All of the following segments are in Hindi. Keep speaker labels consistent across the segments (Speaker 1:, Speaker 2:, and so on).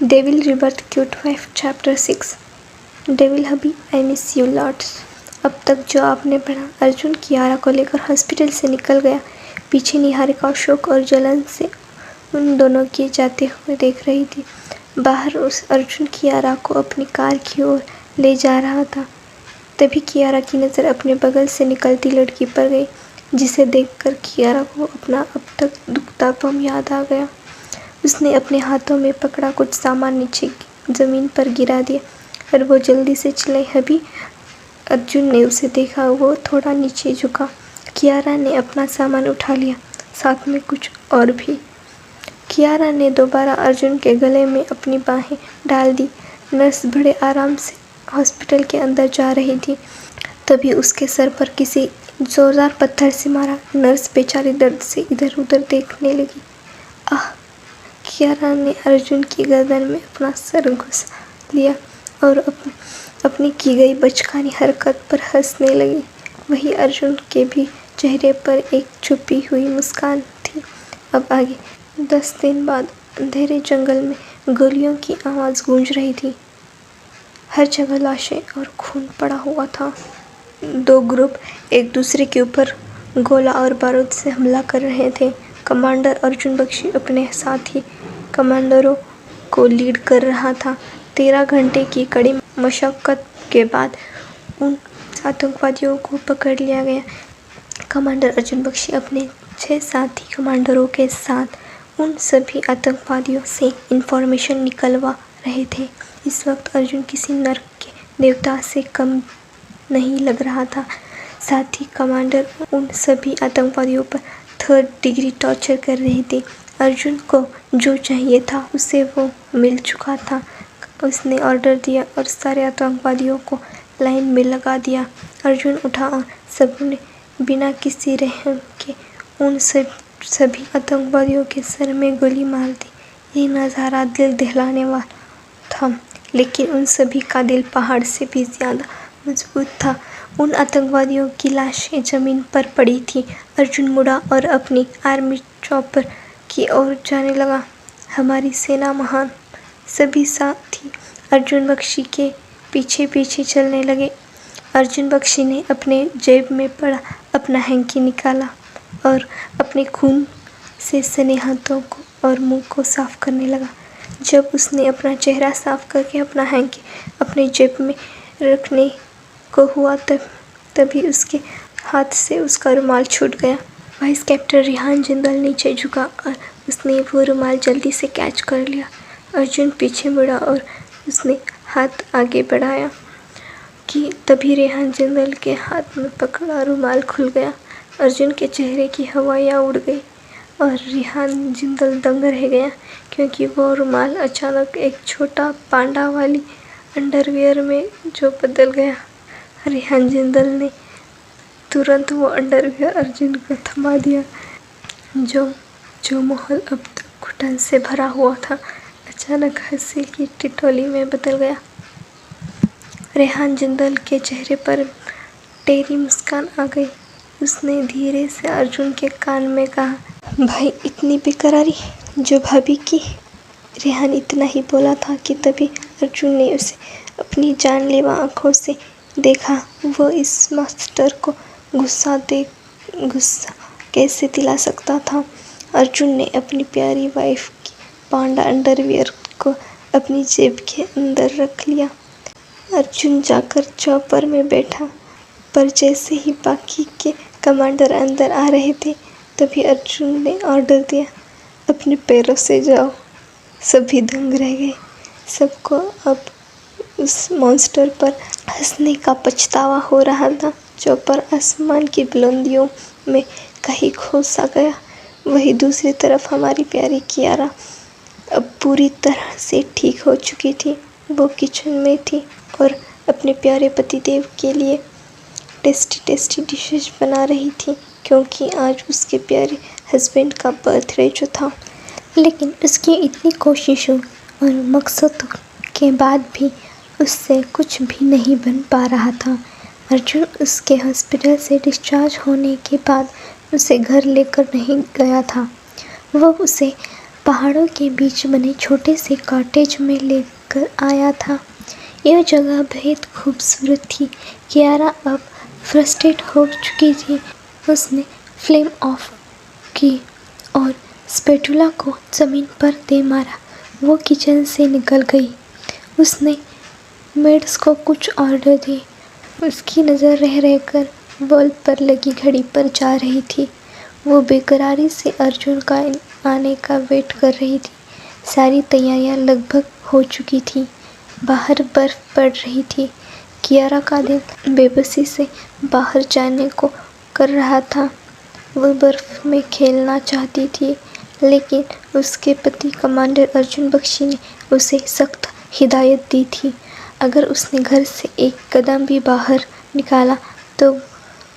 Speaker 1: Devil rebirth cute wife chapter 6 devil hubby I miss you lots. अब तक जो आपने पढ़ा, अर्जुन कियारा को लेकर हॉस्पिटल से निकल गया। पीछे निहारिका शोक और जलन से उन दोनों के जाते हुए देख रही थी। बाहर उस अर्जुन कियारा को अपनी कार की ओर ले जा रहा था। तभी कियारा की नज़र अपने बगल से निकलती लड़की पर गई, जिसे देखकर कियारा को अपना अब तक दुखता बम याद आ गया। उसने अपने हाथों में पकड़ा कुछ सामान नीचे ज़मीन पर गिरा दिया और वो जल्दी से चिल्लाई, हबी। अर्जुन ने उसे देखा, वो थोड़ा नीचे झुका। कियारा ने अपना सामान उठा लिया, साथ में कुछ और भी। कियारा ने दोबारा अर्जुन के गले में अपनी बाहें डाल दी। नर्स बड़े आराम से हॉस्पिटल के अंदर जा रही थी। तभी उसके सर पर किसी जोरदार पत्थर से मारा। नर्स बेचारी दर्द से इधर उधर देखने लगी। आह! कियारा ने अर्जुन की गर्दन में अपना सर घुसा लिया और अपनी की गई बचकानी हरकत पर हंसने लगी। वही अर्जुन के भी चेहरे पर एक छुपी हुई मुस्कान थी। अब आगे 10 दिन बाद अंधेरे जंगल में गोलियों की आवाज़ गूंज रही थी। हर जगह लाशें और खून पड़ा हुआ था। 2 ग्रुप एक दूसरे के ऊपर गोला और बारूद से हमला कर रहे थे। कमांडर अर्जुन बख्शी अपने साथी कमांडरों को लीड कर रहा था। 13 घंटे की कड़ी मशक्कत के बाद उन आतंकवादियों को पकड़ लिया गया। कमांडर अर्जुन बख्शी अपने 6 साथी कमांडरों के साथ उन सभी आतंकवादियों से इंफॉर्मेशन निकलवा रहे थे। इस वक्त अर्जुन किसी नर्क के देवता से कम नहीं लग रहा था। साथ ही कमांडर उन सभी आतंकवादियों पर 3rd डिग्री टॉर्चर कर रहे थे। अर्जुन को जो चाहिए था उसे वो मिल चुका था। उसने ऑर्डर दिया और सारे आतंकवादियों को लाइन में लगा दिया। अर्जुन उठा और सबने बिना किसी रहम के उन सभी आतंकवादियों के सर में गोली मार दी। ये नज़ारा दिल दहलाने वाला था, लेकिन उन सभी का दिल पहाड़ से भी ज़्यादा मजबूत था। उन आतंकवादियों की लाशें ज़मीन पर पड़ी थी। अर्जुन मुड़ा और अपनी आर्मी चॉपर की ओर जाने लगा। हमारी सेना महान। सभी साथी अर्जुन बख्शी के पीछे पीछे चलने लगे। अर्जुन बख्शी ने अपने जेब में पड़ा अपना हैंकी निकाला और अपने खून से सने हाथों को और मुंह को साफ करने लगा। जब उसने अपना चेहरा साफ करके अपना हैंकी अपने जेब में रखने को हुआ तभी उसके हाथ से उसका रुमाल छूट गया। वाइस कैप्टन रेहान जिंदल नीचे झुका और उसने वो रुमाल जल्दी से कैच कर लिया। अर्जुन पीछे मुड़ा और उसने हाथ आगे बढ़ाया कि तभी रेहान जिंदल के हाथ में पकड़ा रुमाल खुल गया। अर्जुन के चेहरे की हवाइयाँ उड़ गई और रेहान जिंदल दंग रह गया, क्योंकि वो रुमाल अचानक एक छोटा पांडा वाली अंडरवियर में जो बदल गया। रेहान जिंदल ने तुरंत वो अंडरवियर अर्जुन को थमा दिया। जो माहौल अब तक घुटन से भरा हुआ था, अचानक हंसी की टिटोली में बदल गया। रेहान जिंदल के चेहरे पर टेढ़ी मुस्कान आ गई। उसने धीरे से अर्जुन के कान में कहा, भाई, इतनी बेकरारी जो भाभी की। रेहान इतना ही बोला था कि तभी अर्जुन ने उसे अपनी जानलेवा आंखों से देखा। वो इस मास्टर को गुस्सा कैसे दिला सकता था। अर्जुन ने अपनी प्यारी वाइफ की पांडा अंडरवियर को अपनी जेब के अंदर रख लिया। अर्जुन जाकर चॉपर में बैठा, पर जैसे ही बाकी के कमांडर अंदर आ रहे थे तभी अर्जुन ने ऑर्डर दिया, अपने पैरों से जाओ। सभी दंग रह गए। सबको अब उस मॉन्स्टर पर हंसने का पछतावा हो रहा था। चॉपर आसमान की बुलंदियों में कहीं खो सा गया। वही दूसरी तरफ हमारी प्यारी कियारा अब पूरी तरह से ठीक हो चुकी थी। वो किचन में थी और अपने प्यारे पतिदेव के लिए टेस्टी डिशेस बना रही थी, क्योंकि आज उसके प्यारे हस्बैंड का बर्थडे जो था। लेकिन उसकी इतनी कोशिशों और मकसदों के बाद भी उससे कुछ भी नहीं बन पा रहा था। अर्जुन उसके हॉस्पिटल से डिस्चार्ज होने के बाद उसे घर लेकर नहीं गया था। वो उसे पहाड़ों के बीच बने छोटे से कॉटेज में लेकर आया था। यह जगह बेहद खूबसूरत थी। कियारा अब फ्रस्ट्रेट हो चुकी थी। उसने फ्लेम ऑफ की और स्पैटुला को ज़मीन पर दे मारा। वो किचन से निकल गई। उसने मेड्स को कुछ ऑर्डर दिए। उसकी नज़र रह रहकर वॉल पर लगी घड़ी पर जा रही थी। वो बेकरारी से अर्जुन का आने का वेट कर रही थी। सारी तैयारियां लगभग हो चुकी थी। बाहर बर्फ़ पड़ रही थी। कियारा का दिल बेबसी से बाहर जाने को कर रहा था। वो बर्फ़ में खेलना चाहती थी, लेकिन उसके पति कमांडर अर्जुन बख्शी ने उसे सख्त हिदायत दी थी। अगर उसने घर से एक कदम भी बाहर निकाला तो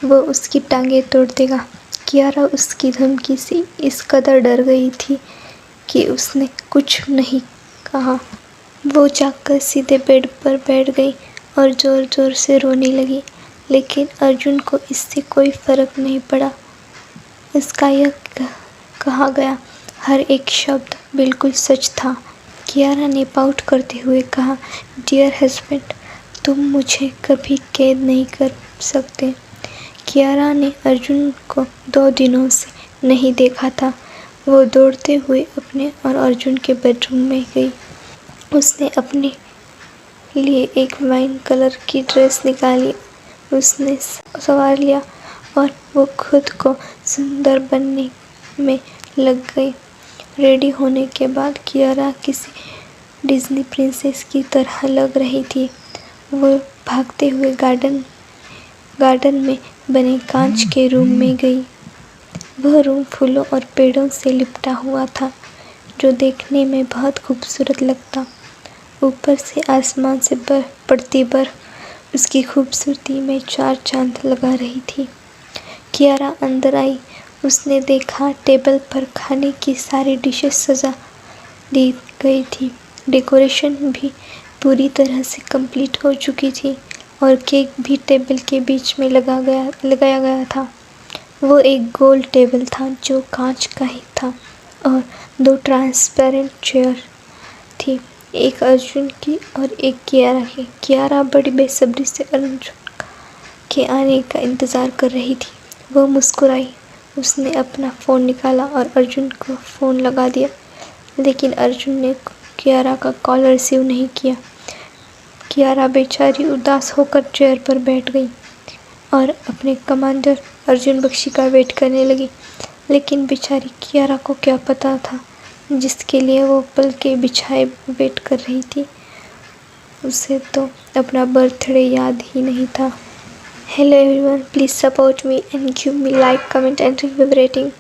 Speaker 1: वो उसकी टांगें तोड़ देगा। कियारा उसकी धमकी से इस कदर डर गई थी कि उसने कुछ नहीं कहा। वो जाकर सीधे बेड पर बैठ गई और ज़ोर-ज़ोर से रोने लगी, लेकिन अर्जुन को इससे कोई फ़र्क नहीं पड़ा। उसका यह कहा गया हर एक शब्द बिल्कुल सच था। कियारा ने पाउट करते हुए कहा, डियर हस्बैंड, तुम मुझे कभी कैद नहीं कर सकते। कियारा ने अर्जुन को 2 दिनों से नहीं देखा था। वो दौड़ते हुए अपने और अर्जुन के बेडरूम में गई। उसने अपने लिए एक वाइन कलर की ड्रेस निकाली। उसने संवार लिया और वो खुद को सुंदर बनने में लग गई। रेडी होने के बाद कियारा किसी डिज्नी प्रिंसेस की तरह लग रही थी। वो भागते हुए गार्डन में बने कांच के रूम में गई। वह रूम फूलों और पेड़ों से लिपटा हुआ था, जो देखने में बहुत खूबसूरत लगता। ऊपर से आसमान से पड़ती बर्फ उसकी खूबसूरती में 4 चांद लगा रही थी। कियारा अंदर आई। उसने देखा टेबल पर खाने की सारी डिशेस सजा दी गई थी। डेकोरेशन भी पूरी तरह से कंप्लीट हो चुकी थी और केक भी टेबल के बीच में लगाया गया था। वो एक गोल टेबल था जो कांच का ही था और 2 ट्रांसपेरेंट चेयर थी, एक अर्जुन की और एक कियारा की। कियारा बड़ी बेसब्री से अर्जुन के आने का इंतज़ार कर रही थी। वो मुस्कुराई। उसने अपना फ़ोन निकाला और अर्जुन को फ़ोन लगा दिया, लेकिन अर्जुन ने कियारा का कॉल रिसीव नहीं किया। कियारा बेचारी उदास होकर चेयर पर बैठ गई और अपने कमांडर अर्जुन बख्शी का वेट करने लगी। लेकिन बेचारी कियारा को क्या पता था, जिसके लिए वो पल के बिछाए वेट कर रही थी, उसे तो अपना बर्थडे याद ही नहीं था। Hello everyone, please support me and give me like, comment and review rating.